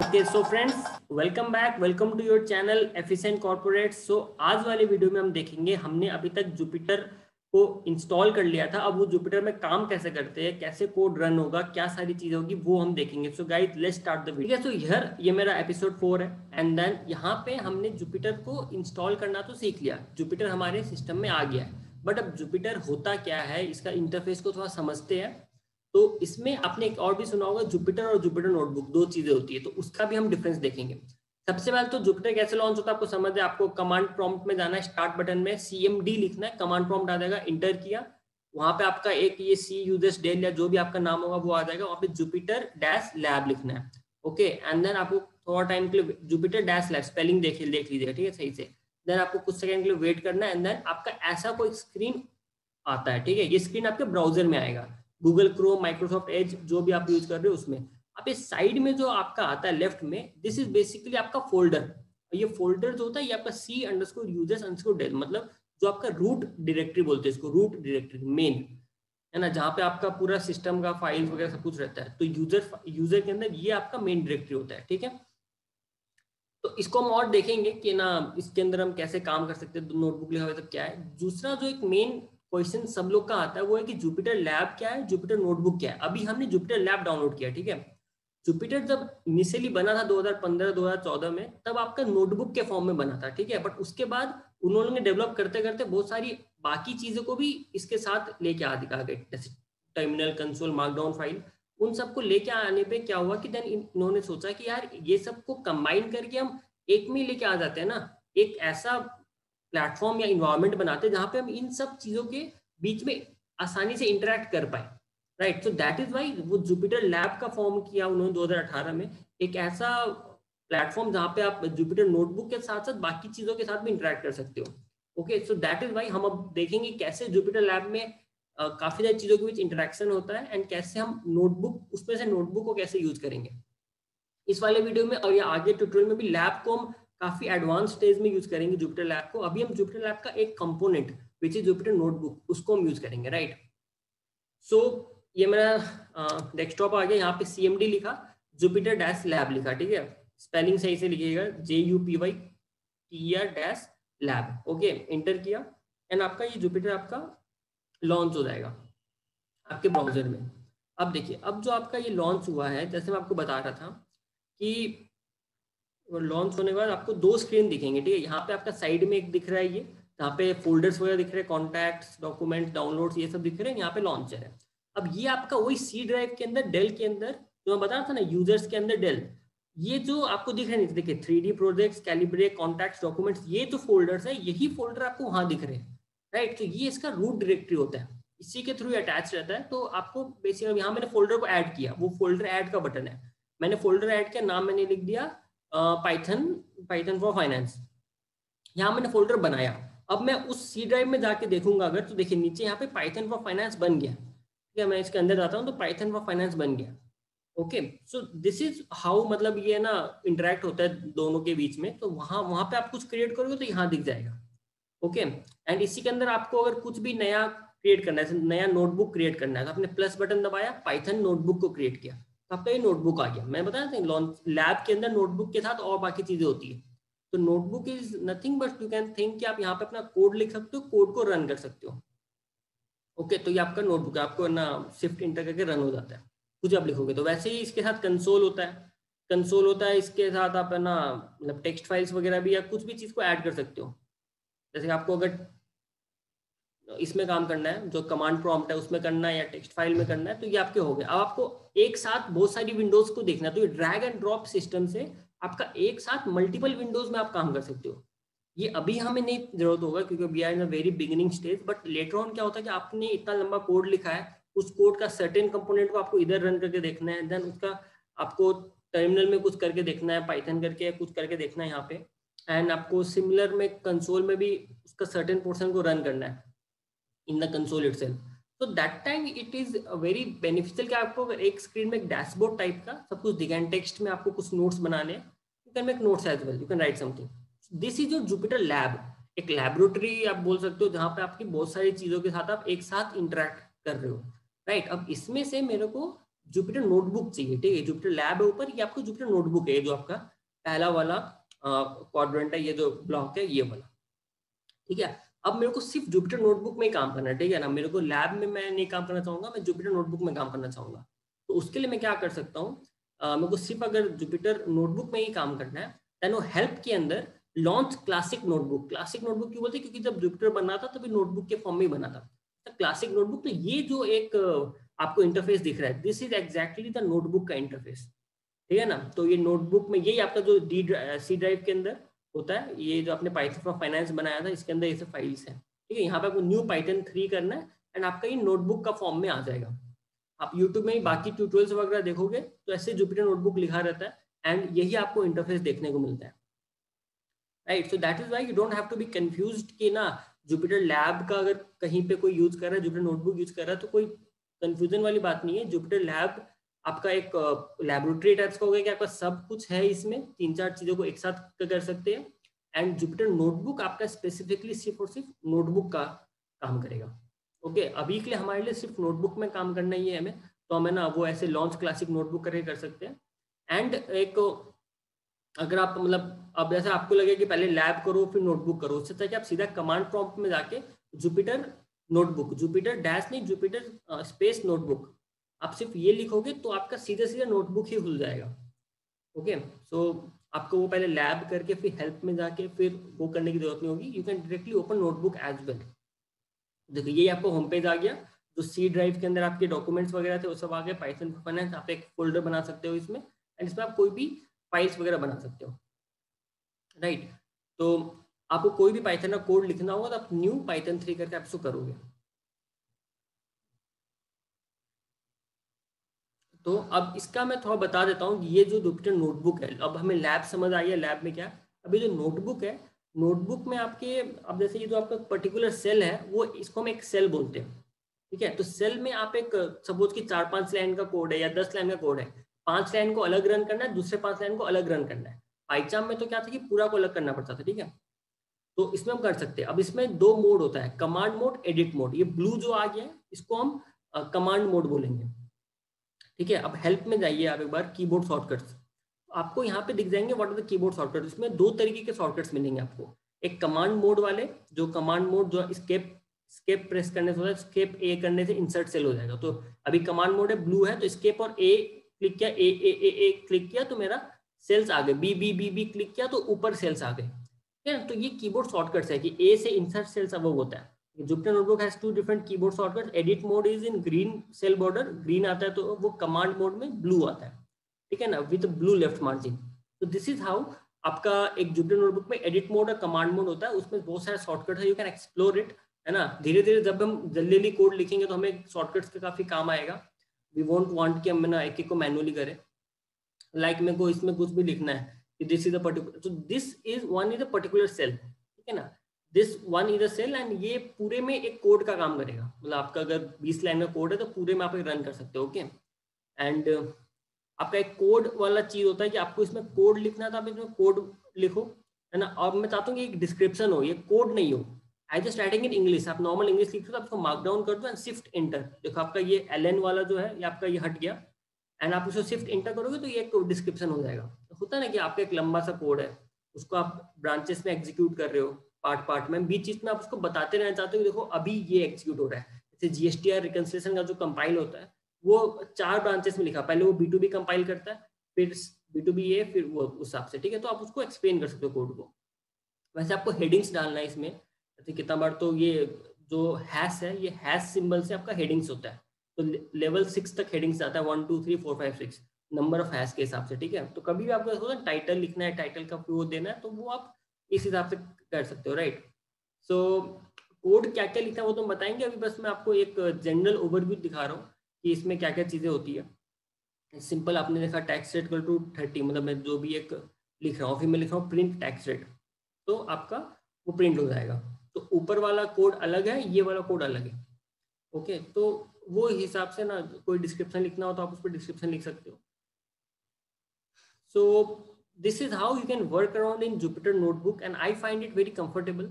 Okay so friends, welcome to your channel efficient corporate. So आज वाले video में हम देखेंगे, हमने अभी तक जुपिटर को इंस्टॉल कर लिया था, अब वो जुपिटर में काम कैसे करते हैं, कैसे कोड रन होगा, क्या सारी चीजें होगी वो हम देखेंगे। So guys let's start the video. So here ये मेरा एपिसोड 4 है एंड देन यहाँ पे हमने जुपिटर को इंस्टॉल करना तो सीख लिया, जुपिटर हमारे सिस्टम में आ गया है। बट अब जुपिटर होता क्या है, इसका इंटरफेस को थोड़ा समझते हैं। तो इसमें आपने एक और भी सुना होगा, जुपिटर और जुपिटर नोटबुक दो चीजें होती है, तो उसका भी हम डिफरेंस देखेंगे। सबसे पहले तो जुपिटर कैसे लॉन्च होता है आपको समझ है। आपको कमांड प्रॉम्प्ट में जाना है, स्टार्ट बटन में CMD लिखना है, कमांड प्रॉम्प्ट आ जाएगा, इंटर किया, वहां पे आपका एक ये सी यूजर्स डेल या जो भी आपका नाम होगा वो आ जाएगा, वहां पे जुपिटर डैश लैब लिखना है। ओके एंड देन आपको थोड़ा टाइम के लिए जुपिटर डैश लैब स्पेलिंग देख लीजिएगा, ठीक है सही से। देन आपको कुछ सेकंड के लिए वेट करना है एंड देन आपका ऐसा कोई स्क्रीन आता है, ठीक है। ये स्क्रीन आपके ब्राउजर में आएगा, गूगल क्रोम, माइक्रोसॉफ्ट एज जो भी आप यूज कर रहे हो उसमें। अब इस साइड में जो आपका आता है लेफ्ट में, दिस इज बेसिकली आपका फोल्डर। ये फोल्डर जो होता है ये आपका C_users_del, मतलब जो आपका रूट डायरेक्टरी बोलते हैं इसको, रूट डायरेक्टरी मेन है ना, जहाँ पे आपका पूरा सिस्टम का फाइल्स वगैरह सब कुछ रहता है। तो यूजर के अंदर ये आपका मेन डायरेक्टरी होता है, ठीक है। तो इसको हम और देखेंगे कि ना इसके अंदर हम कैसे काम कर सकते हैं, नोटबुक लिखा हुआ है तो क्या है। दूसरा जो एक मेन क्वेश्चन सब लोग का आता है वो है कि जुपिटर लैब क्या है, जुपिटर नोटबुक क्या है। अभी हमने जुपिटर लैब डाउनलोड किया, ठीक है। जुपिटर जब इनिशियली बना था 2015-2014 में, तब आपका नोटबुक के फॉर्म में बना था, ठीक है। बट उसके बाद उन्होंने डेवलप करते करते बहुत सारी बाकी चीजों को भी इसके साथ लेके आ गए, जैसे टर्मिनल, कंसोल, मार्कडाउन फाइल, उन सबको लेके आने पे क्या हुआ कि देन इन्होंने सोचा कि यार ये सबको कंबाइन करके हम एक में लेके आ जाते हैं ना, एक ऐसा प्लेटफॉर्म या इन्वायरमेंट बनाते हैं जहां पे हम इन सब चीजों के बीच में आसानी से इंटरेक्ट कर पाए, right. So that is why वो जुपिटर लैब का फॉर्म किया उन्होंने 2018 में, एक ऐसा प्लेटफॉर्म जहां पे आप जुपिटर नोटबुक के साथ साथ बाकी चीजों के साथ भी इंटरेक्ट कर सकते हो। Okay so that is why हम अब देखेंगे कैसे जुपिटर लैब में काफी सारी चीजों के बीच इंटरेक्शन होता है एंड कैसे हम नोटबुक, उसमें से नोटबुक को कैसे यूज करेंगे इस वाले वीडियो में। और या आगे ट्यूटोरियल में भी लैब को हम काफी एडवांस स्टेज में यूज करेंगे जुपिटर लैब को। अभी हम जुपिटर लैब का एक component which is Jupyter notebook, उसको हम यूज करेंगे, राइट। सो ये मेरा डेस्कटॉप आ गया, यहाँ पे CMD लिखा, जुपिटर डैश लैब लिखा, ठीक है। स्पेलिंग सही से लिखिएगा, JUPYTER dash lab. Okay inter किया एंड आपका ये जुपिटर आपका लॉन्च हो जाएगा आपके ब्राउजर में। अब देखिए, अब जो आपका ये लॉन्च हुआ है, जैसे मैं आपको बता रहा था कि लॉन्च होने के बाद आपको दो स्क्रीन दिखेंगे, ठीक है। यहाँ पे आपका साइड में एक दिख रहा है, ये यहाँ पे फोल्डर्स वगैरह दिख रहे हैं, कॉन्टैक्ट्स, डॉक्यूमेंट्स, डाउनलोड्स, ये सब दिख रहे हैं, यहाँ पे लॉन्चर है। अब ये आपका वही C ड्राइव के अंदर, डेल के अंदर, जो मैं बता रहा था ना यूजर्स के अंदर डेल, ये जो आपको दिख रहे हैं, देखिए 3D प्रोजेक्ट्स, कैलिब्रे, कॉन्टैक्ट्स, डॉक्यूमेंट्स, ये जो फोल्डर्स है यही फोल्डर आपको वहां दिख रहे हैं, राइट। तो ये इसका रूट डायरेक्टरी होता है, इसी के थ्रू अटैच रहता है। तो आपको बेसिकली यहाँ मैंने फोल्डर को ऐड किया, वो फोल्डर ऐड का बटन है, मैंने फोल्डर ऐड किया, नाम मैंने लिख दिया पाइथन फॉर फाइनेंस। यहाँ मैंने फोल्डर बनाया। अब मैं उस C ड्राइव में जाके देखूंगा अगर, तो देखिए नीचे यहाँ पे पाइथन फॉर फाइनेंस बन गया, ठीक है। मैं इसके अंदर जाता हूँ तो पाइथन फॉर फाइनेंस बन गया। Okay so this is how, मतलब ये ना इंटरेक्ट होता है दोनों के बीच में। तो वहां पे आप कुछ क्रिएट करोगे तो यहाँ दिख जाएगा। ओके एंड इसी के अंदर आपको अगर कुछ भी नया क्रिएट करना है, नया नोटबुक क्रिएट करना है, तो आपने प्लस बटन दबाया, पाइथन नोटबुक को क्रिएट किया, तो आपका ये नोटबुक आ गया। मैं बताया था लॉन्च लैब के अंदर नोटबुक के साथ और बाकी चीजें होती है। तो notebook is nothing but you can think कि आप यहाँ पे अपना कोड लिख सकते हो, कोड को रन कर सकते हो। ओके तो ये आपका नोटबुक है, आपको ना शिफ्ट इंटर करके रन हो जाता है कुछ आप लिखोगे तो। वैसे ही इसके साथ कंसोल होता है, इसके साथ आप है ना मतलब टेक्स्ट फाइल्स वगैरह भी या कुछ भी चीज को ऐड कर सकते हो। जैसे कि आपको अगर इसमें काम करना है, जो कमांड प्रॉम्प्ट है उसमें करना है या टेक्स्ट फाइल में करना है, तो ये आपके हो गए। अब आपको एक साथ बहुत सारी विंडोज को देखना है, तो ये ड्रैग एंड ड्रॉप सिस्टम से आपका एक साथ मल्टीपल विंडोज में आप काम कर सकते हो। ये अभी हमें नहीं जरूरत होगा क्योंकि we are in a very beginning stage, but later on क्या होता है कि आपने इतना लंबा कोड लिखा है, उस कोड का सर्टेन कंपोनेंट को आपको इधर रन करके देखना है, देन उसका आपको टर्मिनल में कुछ करके देखना है, पाइथन करके कुछ करके देखना है यहाँ पे, एंड आपको सिमिलर में कंसोल में भी उसका सर्टेन पोर्शन को रन करना है इन द कंसोल इटसेल्फ। तो that time it is very beneficial कि आपको एक स्क्रीन में एक डैशबोर्ड टाइप का सब कुछ दिखा, टेक्स्ट में आपको कुछ नोट्स बनाने, you can make notes as well, you can write something. This is your Jupyter lab, एक लैबोरेटरी आप बोल सकते हो जहां पे आपकी बहुत सारी चीजों के साथ आप एक साथ इंटरेक्ट कर रहे हो, राइट। अब इसमें से मेरे को जुपिटर नोटबुक चाहिए, ठीक है। जुपिटर लैब है ऊपर, ये आपका जुपिटर नोटबुक है, जो आपका पहला वाला क्वाड्रेंट है, ये जो ब्लॉक है ये वाला, ठीक है। अब मेरे को सिर्फ जुपिटर नोटबुक में ही काम करना है, ठीक है ना। मेरे को लैब में मैं नहीं काम करना चाहूंगा, मैं जुपिटर नोटबुक में काम करना चाहूंगा। तो उसके लिए मैं क्या कर सकता हूँ, मेरे को सिर्फ अगर जुपिटर नोटबुक में ही काम करना है, देन वो हेल्प के अंदर launch classic notebook. Classic notebook क्यों बोलते हैं, क्योंकि जब जुपिटर बना था तभी नोटबुक के फॉर्म में ही बना था। तो क्लासिक नोटबुक, तो ये जो एक आपको इंटरफेस दिख रहा है, this is exactly the notebook का इंटरफेस, ठीक है ना। तो ये नोटबुक में यही आपका जो सी ड्राइव के अंदर होता है, ये जो आपने पाइथन फॉर फाइनेंस बनाया था, इसके अंदर ये सब फाइल्स हैं, ठीक है। यहाँ पे आपको न्यू पाइथन 3 करना है एंड आपका ये नोटबुक का फॉर्म में आ जाएगा। आप यूट्यूब में ही बाकी ट्यूटोरियल्स वगैरह देखोगे तो ऐसे जुपिटर नोटबुक लिखा रहता है एंड यही आपको इंटरफेस देखने को मिलता है, right. So that is why you don't have to be confused कि ना जुपिटर लैब का अगर कहीं पे कोई यूज कर रहा है, जुपिटर नोटबुक यूज कर रहा है, तो कोई कंफ्यूजन वाली बात नहीं है। जुपिटर लैब आपका एक लैबोरेटरी टाइप्स का हो गया कि आपका सब कुछ है इसमें, 3-4 चीजों को एक साथ कर सकते हैं। एंड जुपिटर नोटबुक आपका स्पेसिफिकली सिर्फ और सिर्फ नोटबुक का काम करेगा। ओके, अभी के लिए हमारे लिए सिर्फ नोटबुक में काम करना ही है हमें, तो हमें ना वो ऐसे लॉन्च क्लासिक नोटबुक करके कर सकते हैं। एंड एक अगर आप मतलब अब जैसे आपको लगे कि पहले लैब करो फिर नोटबुक करो, उससे अच्छा कि आप सीधा कमांड प्रॉम्प्ट में जाके जुपिटर नोटबुक, जुपिटर डैश नहीं, जुपिटर स्पेस नोटबुक, आप सिर्फ ये लिखोगे तो आपका सीधे सीधे नोटबुक ही खुल जाएगा। ओके, सो आपको वो पहले लैब करके फिर हेल्प में जाके फिर वो करने की जरूरत नहीं होगी, you can directly open notebook as well. देखिए ये आपको होम पेज आ गया, जो सी ड्राइव के अंदर आपके डॉक्यूमेंट्स वगैरह थे वो सब आ गए। पाइथन फॉर फाइनेंस, आप एक फोल्डर बना सकते हो इसमें एंड इसमें आप कोई भी फाइल्स वगैरह बना सकते हो, राइट। तो आपको कोई भी पाइथन का कोड लिखना होगा तो आप न्यू पाइथन 3 करके आप इसको करोगे। तो अब इसका मैं थोड़ा बता देता हूँ, ये जो जुपिटर नोटबुक है, अब हमें लैब समझ आई है, लैब में क्या, अभी जो नोटबुक है, नोटबुक में आपके अब जैसे ये जो आपका पर्टिकुलर सेल है, वो इसको हम एक सेल बोलते हैं, ठीक है। तो सेल में आप एक सपोज की 4-5 लाइन का कोड है या 10 लाइन का कोड है, 5 लाइन को अलग रन करना है, दूसरे 5 लाइन को अलग रन करना है। पाइचाम में तो क्या था कि पूरा को अलग करना पड़ता था, ठीक है। तो इसमें हम कर सकते हैं। अब इसमें 2 मोड होता है, कमांड मोड, एडिट मोड। ये ब्लू जो आ गया है इसको हम कमांड मोड बोलेंगे, ठीक है। अब हेल्प में जाइए आप एक बार, कीबोर्ड शॉर्टकट्स, आपको यहाँ पे दिख जाएंगे what are the keyboard shortcuts. इसमें 2 तरीके के शॉर्टकट्स मिलेंगे आपको, एक कमांड मोड वाले, जो कमांड मोड जो स्केप स्केप प्रेस करने से होता है, स्केप ए करने से इंसर्ट सेल हो जाएगा। तो अभी कमांड मोड है, ब्लू है, तो स्केप और ए क्लिक किया, ए ए ए ए क्लिक किया तो मेरा सेल्स आ गए, B B B B click किया तो ऊपर सेल्स आ गए, ठीक है। तो ये कीबोर्ड शॉर्टकट्स है कि ए से इंसर्ट सेल्स अब होता है। Jupyter Notebook has 2 different keyboard shortcuts. Edit mode is in green cell border, green आता है तो वो command mode में blue आता है, ठीक है ना, with blue left margin. तो this is how आपका एक Jupyter Notebook में edit mode और command mode होता है, उसमें बहुत सारे शॉर्टकट है, you can explore it, है ना। धीरे धीरे जब हम जल्दी कोड लिखेंगे तो हमें शॉर्टकट्स का काफी काम आएगा। We won't want कि हम ना एक एक को मैनुअली करें, लाइक मेरे को इसमें कुछ भी लिखना है कि दिस इज अ पर्टिकुलर, तो this is one is a particular cell, ठीक है ना, this one is a cell and ये पूरे में एक कोड का काम करेगा। मतलब आपका अगर 20 लाइन का कोड है तो पूरे में आप रन कर सकते हो, ओके। एंड आपका एक कोड वाला चीज होता है कि आपको इसमें कोड लिखना है तो आप इसमें कोड लिखो, है ना। और मैं चाहता हूँ कि एक डिस्क्रिप्शन हो, ये कोड नहीं हो। I just writing in English, आप नॉर्मल इंग्लिश लिखो तो आपको मार्क डाउन कर दो एंड शिफ्ट इंटर, देखो आपका ये एल वाला जो है ये आपका ये हट गया एंड आप उसको शिफ्ट इंटर करोगे तो ये एक डिस्क्रिप्शन हो जाएगा। होता है ना कि आपका एक लंबा सा कोड है, उसको आप ब्रांचेस में एग्जीक्यूट कर रहे हो, पार्ट पार्ट में, बीच बीच में आप उसको बताते रहना चाहते हो, देखो अभी ये एग्जीक्यूट हो रहा है। जैसे जीएसटीआर रिकंसिलिएशन का जो कंपाइल होता है वो 4 ब्रांचेस में लिखा, पहले वो B2B कंपाइल करता है, फिर B2B ए, फिर वो उस हिसाब से, ठीक है। तो आप उसको एक्सप्लेन कर सकते हो कोड को। वैसे आपको हेडिंग्स डालना है इसमें, जैसे कितना बार तो ये जो हैश है, ये हैश सिंबल से आपका हेडिंग्स होता है, तो लेवल 6 तक हेडिंग्स आता है, 1 2 3 4 5 6 नंबर ऑफ हैश के हिसाब से, ठीक है। तो कभी भी आपको होता है टाइटल लिखना है, टाइटल का वो देना है, तो वो आप इस हिसाब से कर सकते हो, राइट। सो कोड क्या क्या लिखना है वो तो बताएंगे, अभी बस मैं आपको एक जनरल ओवरव्यू दिखा रहा हूँ कि इसमें क्या क्या चीज़ें होती है। सिंपल आपने देखा टैक्स रेट इक्वल टू 30, मतलब मैं जो भी एक लिख रहा हूँ, फिर मैं लिख रहा हूँ प्रिंट टैक्स रेट, तो आपका वो प्रिंट हो जाएगा। तो ऊपर वाला कोड अलग है, ये वाला कोड अलग है, ओके। तो वो हिसाब से ना कोई डिस्क्रिप्शन लिखना हो तो आप उस पर डिस्क्रिप्शन लिख सकते हो। So this is how you can work around in Jupyter notebook and I find it very comfortable.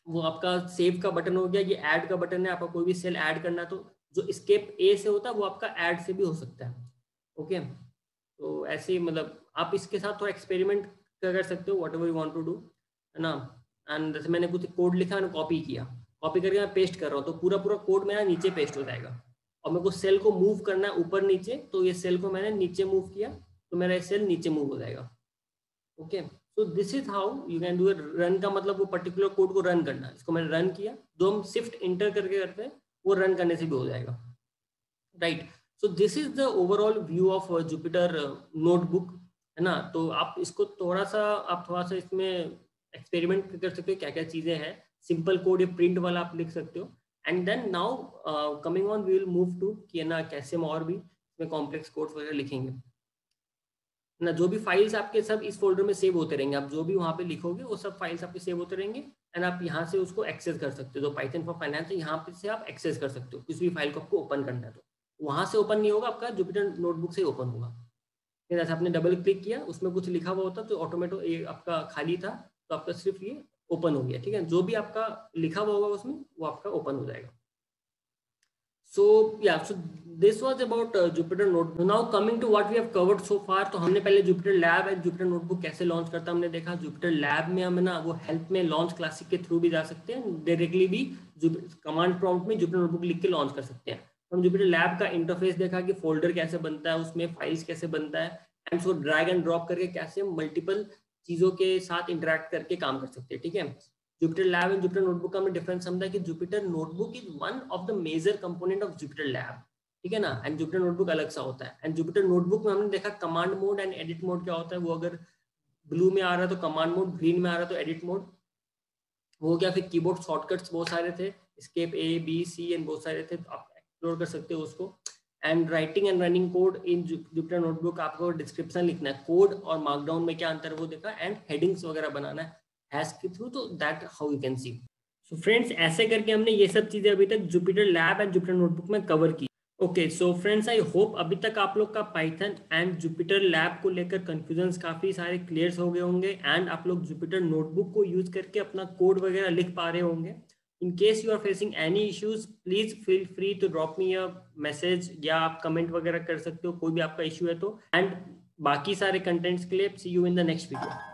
वो आपका सेव का बटन हो गया, ये ऐड का बटन है, आपका कोई भी सेल ऐड करना तो जो एस्केप ए से होता है वो आपका ऐड से भी हो सकता है। ओके, तो ऐसे मतलब आप इसके साथ थोड़ा एक्सपेरिमेंट कर सकते हो, whatever you want to do, है ना। एंड जैसे मैंने कुछ कोड लिखा, मैंने कॉपी किया, कॉपी करके मैं पेस्ट कर रहा हूँ, तो पूरा पूरा कोड मेरा नीचे पेस्ट हो जाएगा। और मेरे को सेल को मूव करना है ऊपर नीचे, तो ये सेल को मैंने नीचे मूव किया, तो मेरा ये सेल नीचे मूव हो जाएगा। Okay, so this is how you can do run का मतलब वो पर्टिकुलर कोड को रन करना। इसको मैंने रन किया, जो हम शिफ्ट इंटर करके करते हैं वो रन करने से भी हो जाएगा, right. So this is the overall view of Jupyter notebook, है ना। तो आप इसको थोड़ा सा इसमें एक्सपेरिमेंट कर सकते हो, क्या क्या चीजें हैं। सिंपल कोड, ये प्रिंट वाला आप लिख सकते हो। And then now coming on we will move to कि है ना कैसे हम और भी इसमें कॉम्प्लेक्स कोड्स वगैरह लिखेंगे ना। जो भी फाइल्स आपके सब इस फोल्डर में सेव होते रहेंगे, आप जो भी वहाँ पे लिखोगे वो सब फाइल्स आपके सेव होते रहेंगे। एंड आप यहाँ से उसको एक्सेस कर सकते हो, जो पाइथन फॉर फाइनेंस है यहाँ पे से आप एक्सेस कर सकते हो। किसी भी फाइल को आपको ओपन करना है तो वहाँ से ओपन नहीं होगा, आपका जुपिटर नोटबुक से ओपन होगा। फिर जैसे आपने डबल क्लिक किया, उसमें कुछ लिखा हुआ होता तो ऑटोमेटिक आपका खाली था, तो आपका सिर्फ ये ओपन हो गया, ठीक है। जो भी आपका लिखा हुआ होगा उसमें वो आपका ओपन हो जाएगा। So yeah, so this was about Jupyter Notebook. Now coming to what we have covered so far, तो हमने पहले Jupyter Lab and Jupyter Notebook कैसे लॉन्च करता हमने देखा। Jupyter Lab में हम ना वो हेल्प में लॉन्च क्लासिक के थ्रू भी जा सकते हैं, डायरेक्टली भी कमांड प्रॉम्प्ट में Jupyter Notebook लिख के लॉन्च कर सकते हैं। हम Jupyter Lab का इंटरफेस देखा कि फोल्डर कैसे बनता है, उसमें फाइल्स कैसे बनता है, and so drag and drop करके कैसे मल्टीपल चीज़ों के साथ इंटरेक्ट करके काम कर सकते हैं, ठीक है। Jupyter Lab and Jupyter Notebook का हमने डिफरेंस समझा कि Jupyter Notebook is one of the major component of Jupyter Lab, ठीक है ना। एंड Jupyter Notebook अलग सा होता है। एंड Jupyter Notebook में हमने देखा command mode and edit mode क्या होता है। वो अगर ब्लू में आ रहा है तो कमांड मोड, ग्रीन में आ रहा है तो एडिट मोड हो गया। फिर कीबोर्ड शॉर्टकट्स बहुत सारे थे, escape A B C and बहुत सारे थे, तो आप एक्सप्लोर कर सकते हो उसको। And writing and running code in Jupyter Notebook, आपको डिस्क्रिप्शन लिखना है, कोड और मार्कडाउन में क्या अंतर है वो देखा, एंड हेडिंग्स वगैरह बनाना है हैश के थ्रू, तो that how you can see. So friends, ऐसे करके हमने ये सब चीजें अभी तक Jupyter Lab and Jupyter Notebook में कवर की। Okay, so friends, I hope अभी तक आप लोग का पाइथन एंड Jupyter Lab को लेकर कंफ्यूजन्स काफी सारे क्लियर हो गए होंगे, एंड आप लोग Jupyter Notebook को यूज करके अपना कोड वगैरह लिख पा रहे होंगे। In case you are facing any issues, please feel free to drop me a message, या आप कमेंट वगैरह कर सकते हो कोई भी आपका इश्यू है तो। एंड बाकी सारे कंटेंट्स के लिए see you in the next video.